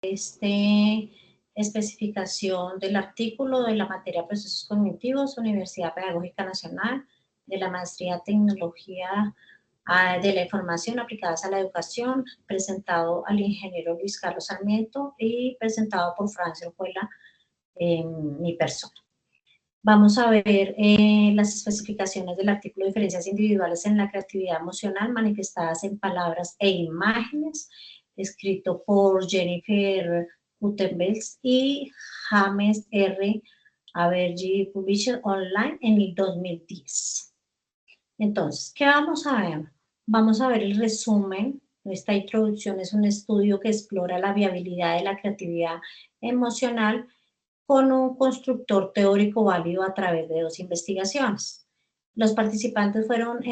Especificación del artículo de la materia Procesos Cognitivos, Universidad Pedagógica Nacional, de la Maestría Tecnología de la Información aplicadas a la educación, presentado al ingeniero Luis Carlos Sarmiento y presentado por Francia Orjuela, mi persona. Vamos a ver las especificaciones del artículo de diferencias individuales en la creatividad emocional manifestadas en palabras e imágenes, escrito por Jennifer Gutenberg y James R. Abergi, Published Online en el 2010. Entonces, ¿qué vamos a ver? Vamos a ver el resumen. Esta introducción es un estudio que explora la viabilidad de la creatividad emocional con un constructor teórico válido a través de 2 investigaciones. Los participantes fueron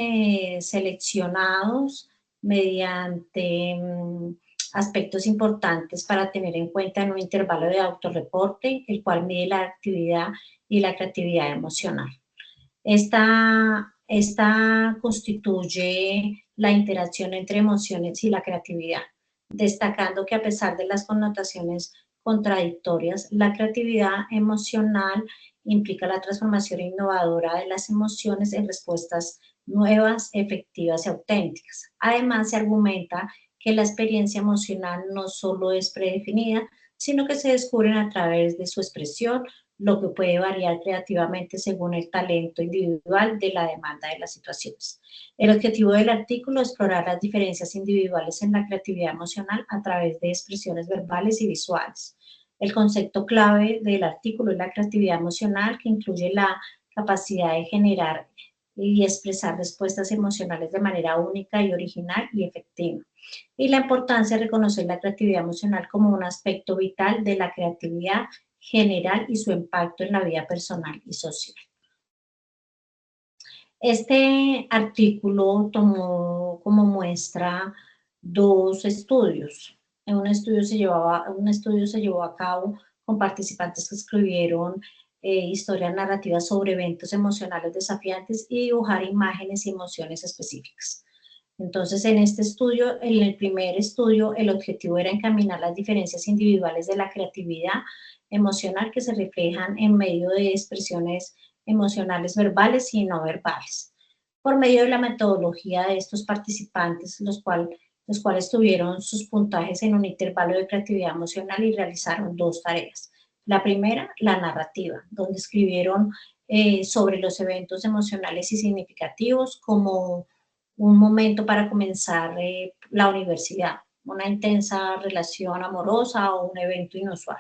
seleccionados mediante aspectos importantes para tener en cuenta en un intervalo de autorreporte, el cual mide la actividad y la creatividad emocional. Esta constituye la interacción entre emociones y la creatividad, destacando que a pesar de las connotaciones contradictorias, la creatividad emocional implica la transformación innovadora de las emociones en respuestas nuevas, efectivas y auténticas. Además, se argumenta que la experiencia emocional no solo es predefinida, sino que se descubren a través de su expresión, lo que puede variar creativamente según el talento individual de la demanda de las situaciones. El objetivo del artículo es explorar las diferencias individuales en la creatividad emocional a través de expresiones verbales y visuales. El concepto clave del artículo es la creatividad emocional, que incluye la capacidad de generar y expresar respuestas emocionales de manera única y original y efectiva. Y la importancia de reconocer la creatividad emocional como un aspecto vital de la creatividad general y su impacto en la vida personal y social. Este artículo tomó como muestra 2 estudios. Un estudio se llevó a cabo con participantes que escribieron historias narrativas sobre eventos emocionales desafiantes y dibujar imágenes y emociones específicas. Entonces, en este estudio, en el primer estudio, el objetivo era encaminar las diferencias individuales de la creatividad emocional que se reflejan en medio de expresiones emocionales verbales y no verbales. Por medio de la metodología de estos participantes, los cuales tuvieron sus puntajes en un intervalo de creatividad emocional y realizaron 2 tareas. La primera, la narrativa, donde escribieron sobre los eventos emocionales y significativos como un momento para comenzar la universidad, una intensa relación amorosa o un evento inusual.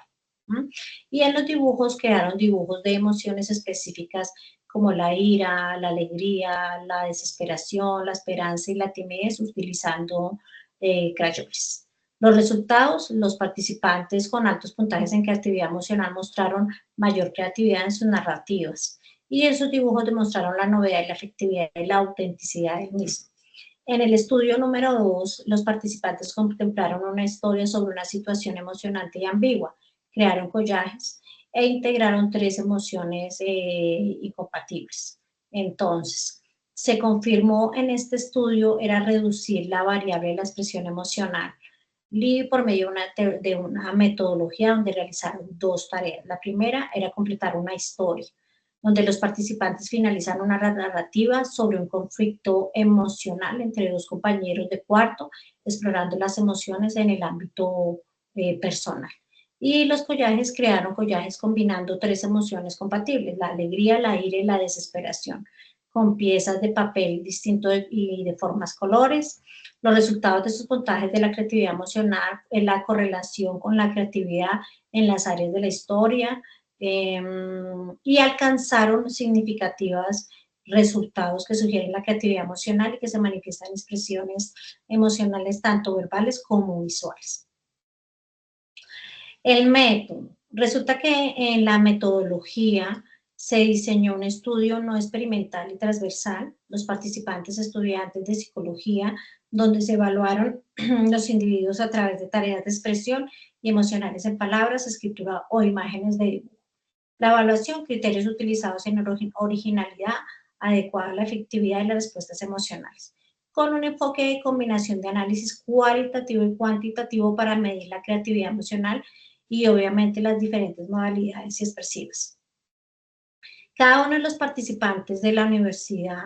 Y en los dibujos quedaron dibujos de emociones específicas como la ira, la alegría, la desesperación, la esperanza y la timidez utilizando crayones. Los resultados, los participantes con altos puntajes en creatividad emocional mostraron mayor creatividad en sus narrativas y esos dibujos demostraron la novedad y la efectividad y la autenticidad del mismo. En el estudio número 2, los participantes contemplaron una historia sobre una situación emocionante y ambigua, crearon collages e integraron 3 emociones incompatibles. Entonces, se confirmó en este estudio era reducir la variable de la expresión emocional y por medio de una metodología donde realizaron 2 tareas. La primera era completar una historia, donde los participantes finalizan una narrativa sobre un conflicto emocional entre 2 compañeros de cuarto, explorando las emociones en el ámbito personal. Y los collajes crearon collajes combinando 3 emociones compatibles, la alegría, la ira y la desesperación, con piezas de papel distinto y de formas, colores. Los resultados de sus puntajes de la creatividad emocional, en la correlación con la creatividad en las áreas de la historia, y alcanzaron significativos resultados que sugieren la creatividad emocional y que se manifiestan en expresiones emocionales tanto verbales como visuales. El método. Resulta que en la metodología se diseñó un estudio no experimental y transversal. Los participantes estudiantes de psicología, donde se evaluaron los individuos a través de tareas de expresión y emocionales en palabras, escritura o imágenes de dibujo. La evaluación, criterios utilizados en originalidad, adecuada a la efectividad de las respuestas emocionales. con un enfoque de combinación de análisis cualitativo y cuantitativo para medir la creatividad emocional y obviamente las diferentes modalidades expresivas. Cada uno de los participantes de la Universidad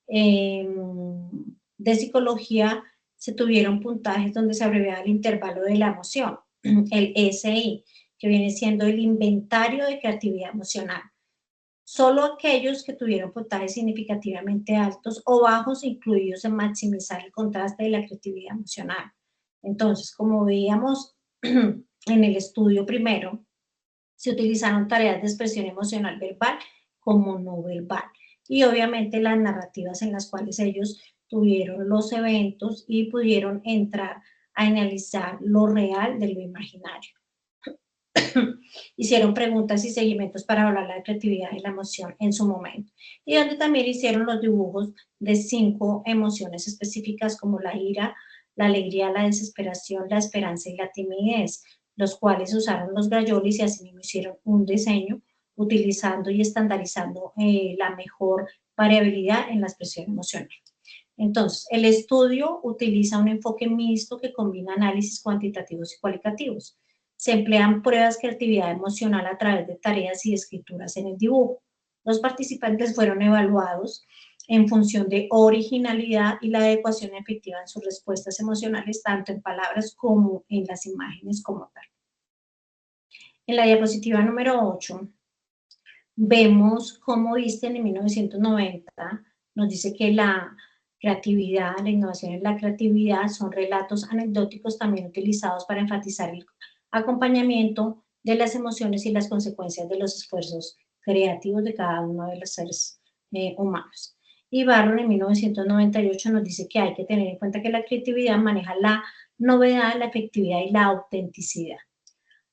de Psicología se tuvieron puntajes donde se abreviaba el intervalo de la emoción, el SI, que viene siendo el inventario de creatividad emocional. Solo aquellos que tuvieron puntajes significativamente altos o bajos incluidos en maximizar el contraste de la creatividad emocional. Entonces, como veíamos en el estudio primero, se utilizaron tareas de expresión emocional verbal como no verbal y obviamente las narrativas en las cuales ellos tuvieron los eventos y pudieron entrar a analizar lo real de lo imaginario. Hicieron preguntas y seguimientos para hablar la creatividad y la emoción en su momento. Y donde también hicieron los dibujos de 5 emociones específicas como la ira, la alegría, la desesperación, la esperanza y la timidez, los cuales usaron los Grayolis y así mismo hicieron un diseño utilizando y estandarizando la mejor variabilidad en la expresión emocional. Entonces, el estudio utiliza un enfoque mixto que combina análisis cuantitativos y cualitativos. Se emplean pruebas de creatividad emocional a través de tareas y escrituras en el dibujo. Los participantes fueron evaluados en función de originalidad y la adecuación efectiva en sus respuestas emocionales, tanto en palabras como en las imágenes como tal. En la diapositiva número 8, vemos cómo Einstein en 1990 nos dice que la creatividad, la innovación en la creatividad son relatos anecdóticos también utilizados para enfatizar el acompañamiento de las emociones y las consecuencias de los esfuerzos creativos de cada uno de los seres humanos. Y Barron en 1998 nos dice que hay que tener en cuenta que la creatividad maneja la novedad, la efectividad y la autenticidad.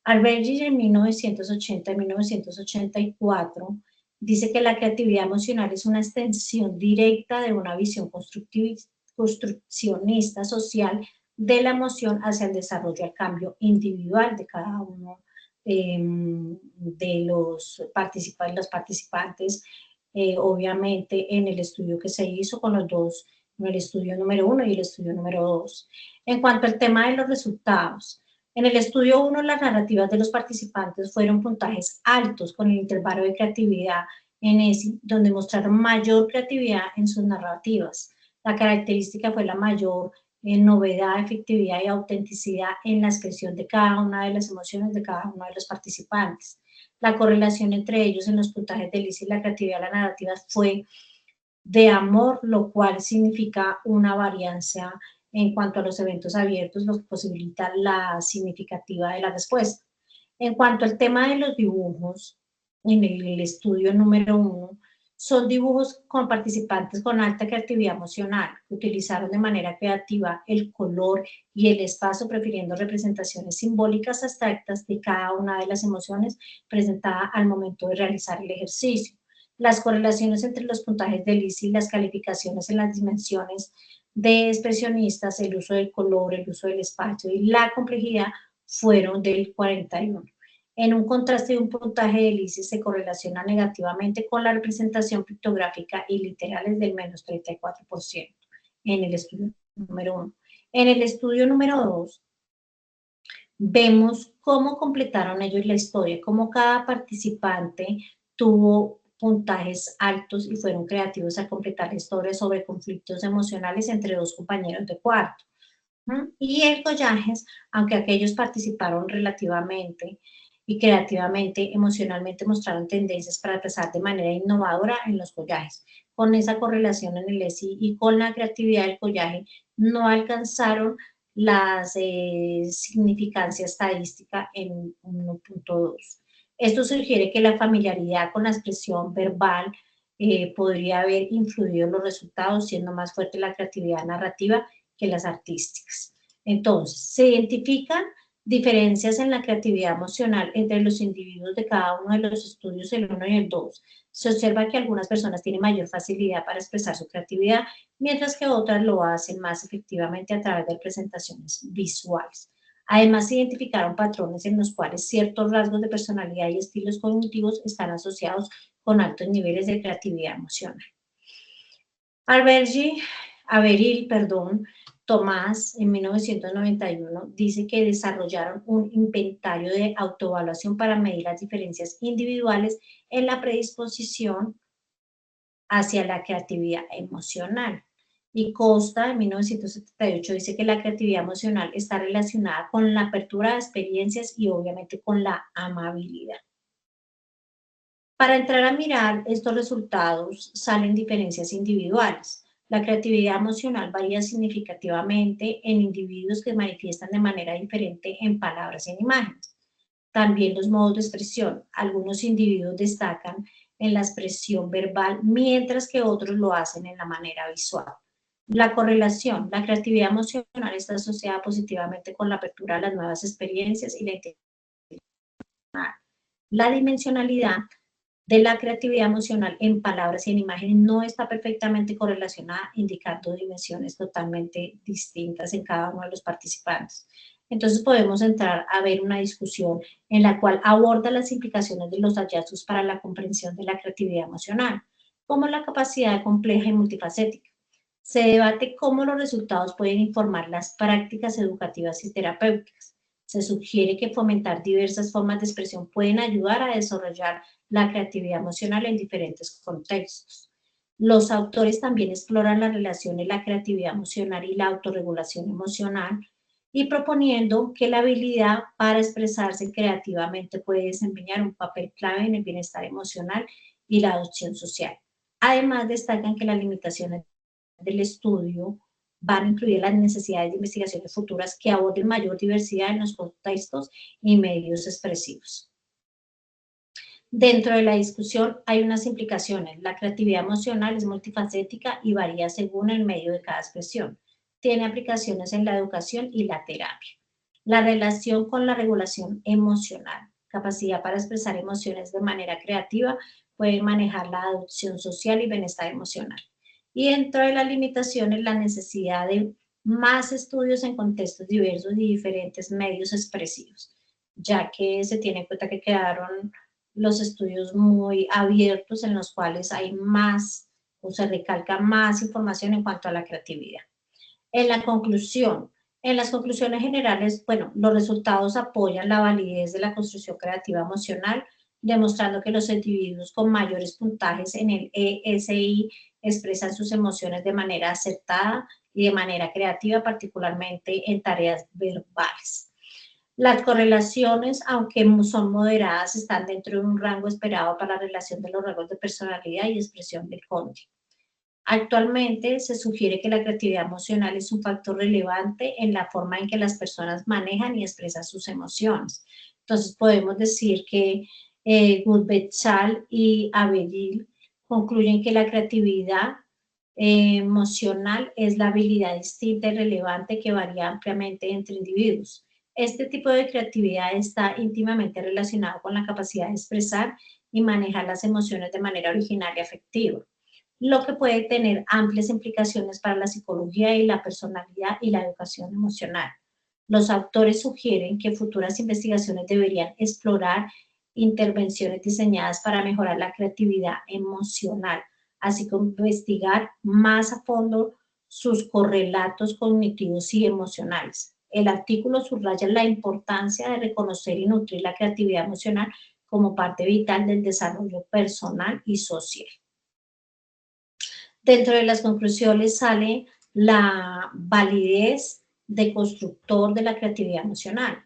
Albergi en 1980 y 1984 dice que la creatividad emocional es una extensión directa de una visión construccionista social de la emoción hacia el desarrollo al cambio individual de cada uno de los participantes, obviamente en el estudio que se hizo con los dos, en el estudio número 1 y el estudio número 2. En cuanto al tema de los resultados, en el estudio 1, las narrativas de los participantes fueron puntajes altos con el intervalo de creatividad en ESI, donde mostraron mayor creatividad en sus narrativas. La característica fue la mayor novedad, efectividad y autenticidad en la expresión de cada una de las emociones de cada uno de los participantes. La correlación entre ellos en los puntajes del ESI y la creatividad de las narrativas fue de amor, lo cual significa una variancia en cuanto a los eventos abiertos, lo que posibilita la significativa de la respuesta. En cuanto al tema de los dibujos, en el estudio número 1, son dibujos con participantes con alta creatividad emocional, que utilizaron de manera creativa el color y el espacio, prefiriendo representaciones simbólicas abstractas de cada una de las emociones presentadas al momento de realizar el ejercicio. Las correlaciones entre los puntajes del ICI y las calificaciones en las dimensiones de expresionistas, el uso del color, el uso del espacio y la complejidad fueron del 41. En un contraste de un puntaje del ICI se correlaciona negativamente con la representación pictográfica y literales del menos 34% en el estudio número 1. En el estudio número 2, vemos cómo completaron ellos la historia, cómo cada participante tuvo puntajes altos y fueron creativos al completar la historia sobre conflictos emocionales entre dos compañeros de cuarto. Y el collajes, aunque aquellos participaron relativamente y creativamente, emocionalmente mostraron tendencias para trazar de manera innovadora en los collajes. Con esa correlación en el ESI y con la creatividad del collaje, no alcanzaron las significancia estadística en 1.2. Esto sugiere que la familiaridad con la expresión verbal podría haber influido en los resultados, siendo más fuerte la creatividad narrativa que las artísticas. Entonces, se identifican diferencias en la creatividad emocional entre los individuos de cada uno de los estudios, el 1 y el 2. Se observa que algunas personas tienen mayor facilidad para expresar su creatividad, mientras que otras lo hacen más efectivamente a través de presentaciones visuales. Además, se identificaron patrones en los cuales ciertos rasgos de personalidad y estilos cognitivos están asociados con altos niveles de creatividad emocional. Albergi Averil, perdón, Tomás, en 1991, dice que desarrollaron un inventario de autoevaluación para medir las diferencias individuales en la predisposición hacia la creatividad emocional. Y Costa, en 1978, dice que la creatividad emocional está relacionada con la apertura de experiencias y obviamente con la amabilidad. Para entrar a mirar estos resultados salen diferencias individuales. La creatividad emocional varía significativamente en individuos que manifiestan de manera diferente en palabras y en imágenes. También los modos de expresión. Algunos individuos destacan en la expresión verbal, mientras que otros lo hacen en la manera visual. La correlación. La creatividad emocional está asociada positivamente con la apertura a las nuevas experiencias y la inteligencia. La dimensionalidad de la creatividad emocional en palabras y en imágenes no está perfectamente correlacionada, indicando dimensiones totalmente distintas en cada uno de los participantes. Entonces podemos entrar a ver una discusión en la cual aborda las implicaciones de los hallazgos para la comprensión de la creatividad emocional, como la capacidad compleja y multifacética. Se debate cómo los resultados pueden informar las prácticas educativas y terapéuticas. Se sugiere que fomentar diversas formas de expresión pueden ayudar a desarrollar la creatividad emocional en diferentes contextos. Los autores también exploran la relación de la creatividad emocional y la autorregulación emocional y proponiendo que la habilidad para expresarse creativamente puede desempeñar un papel clave en el bienestar emocional y la adopción social. Además, destacan que las limitaciones del estudio van a incluir las necesidades de investigaciones futuras que aborden mayor diversidad en los contextos y medios expresivos. Dentro de la discusión hay unas implicaciones. La creatividad emocional es multifacética y varía según el medio de cada expresión. Tiene aplicaciones en la educación y la terapia. La relación con la regulación emocional, capacidad para expresar emociones de manera creativa, puede manejar la adopción social y bienestar emocional. Y dentro de las limitaciones, la necesidad de más estudios en contextos diversos y diferentes medios expresivos, ya que se tiene en cuenta que quedaron los estudios muy abiertos en los cuales hay más o se recalca más información en cuanto a la creatividad. En la conclusión, en las conclusiones generales, bueno, los resultados apoyan la validez de la construcción creativa emocional, demostrando que los individuos con mayores puntajes en el ESI expresan sus emociones de manera acertada y de manera creativa, particularmente en tareas verbales. Las correlaciones, aunque son moderadas, están dentro de un rango esperado para la relación de los rasgos de personalidad y expresión del código. Actualmente se sugiere que la creatividad emocional es un factor relevante en la forma en que las personas manejan y expresan sus emociones. Entonces podemos decir que Gudbechal y Abedil concluyen que la creatividad emocional es la habilidad distinta y relevante que varía ampliamente entre individuos. Este tipo de creatividad está íntimamente relacionado con la capacidad de expresar y manejar las emociones de manera original y afectiva, lo que puede tener amplias implicaciones para la psicología y la personalidad y la educación emocional. Los autores sugieren que futuras investigaciones deberían explorar intervenciones diseñadas para mejorar la creatividad emocional, así como investigar más a fondo sus correlatos cognitivos y emocionales. El artículo subraya la importancia de reconocer y nutrir la creatividad emocional como parte vital del desarrollo personal y social. Dentro de las conclusiones sale la validez de constructor de la creatividad emocional.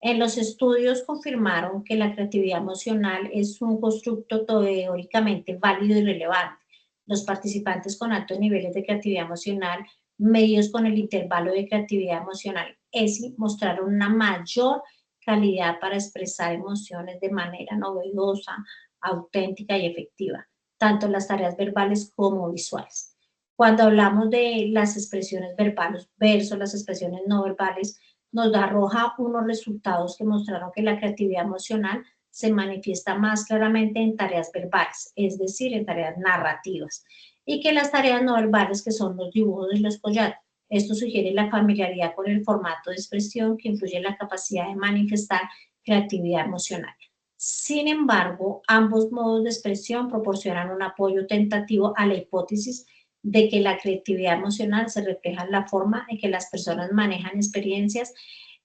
En los estudios confirmaron que la creatividad emocional es un constructo teóricamente válido y relevante. Los participantes con altos niveles de creatividad emocional, medidos con el intervalo de creatividad emocional ESI, mostraron una mayor calidad para expresar emociones de manera novedosa, auténtica y efectiva, tanto en las tareas verbales como visuales. Cuando hablamos de las expresiones verbales versus las expresiones no verbales, nos arroja unos resultados que mostraron que la creatividad emocional se manifiesta más claramente en tareas verbales, es decir, en tareas narrativas, y que las tareas no verbales, que son los dibujos y los collados. Esto sugiere la familiaridad con el formato de expresión que influye en la capacidad de manifestar creatividad emocional. Sin embargo, ambos modos de expresión proporcionan un apoyo tentativo a la hipótesis de que la creatividad emocional se refleja en la forma en que las personas manejan experiencias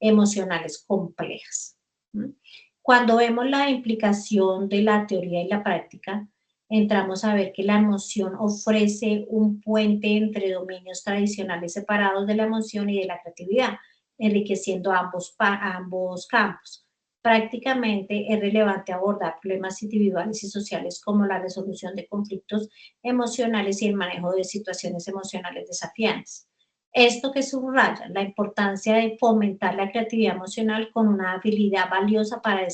emocionales complejas. ¿M? Cuando vemos la implicación de la teoría y la práctica, entramos a ver que la emoción ofrece un puente entre dominios tradicionales separados de la emoción y de la creatividad, enriqueciendo ambos campos. Prácticamente es relevante abordar problemas individuales y sociales como la resolución de conflictos emocionales y el manejo de situaciones emocionales desafiantes. Esto que subraya la importancia de fomentar la creatividad emocional con una habilidad valiosa para el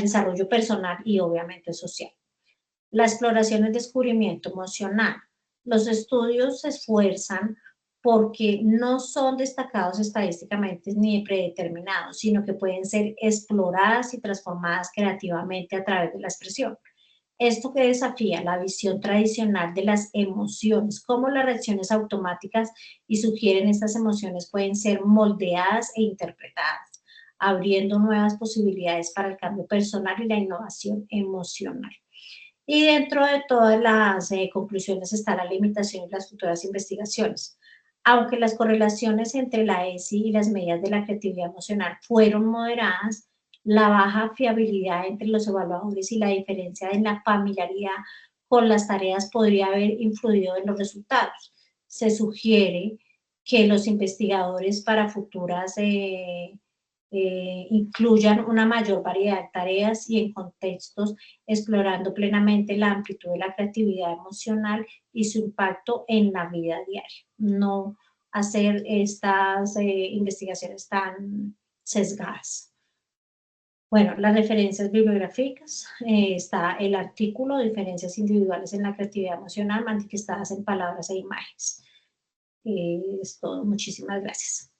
desarrollo personal y obviamente social. La exploración y el descubrimiento emocional. Los estudios se esfuerzan porque no son destacados estadísticamente ni predeterminados, sino que pueden ser exploradas y transformadas creativamente a través de la expresión. Esto que desafía la visión tradicional de las emociones, cómo las reacciones automáticas y sugieren estas emociones pueden ser moldeadas e interpretadas, abriendo nuevas posibilidades para el cambio personal y la innovación emocional. Y dentro de todas las conclusiones está la limitación y las futuras investigaciones. Aunque las correlaciones entre la ESI y las medidas de la creatividad emocional fueron moderadas, la baja fiabilidad entre los evaluadores y la diferencia en la familiaridad con las tareas podría haber influido en los resultados. Se sugiere que los investigadores para futuras incluyan una mayor variedad de tareas y en contextos explorando plenamente la amplitud de la creatividad emocional y su impacto en la vida diaria. No hacer estas investigaciones tan sesgadas. Bueno, las referencias bibliográficas, está el artículo Diferencias individuales en la creatividad emocional manifestadas en palabras e imágenes. Es todo, muchísimas gracias.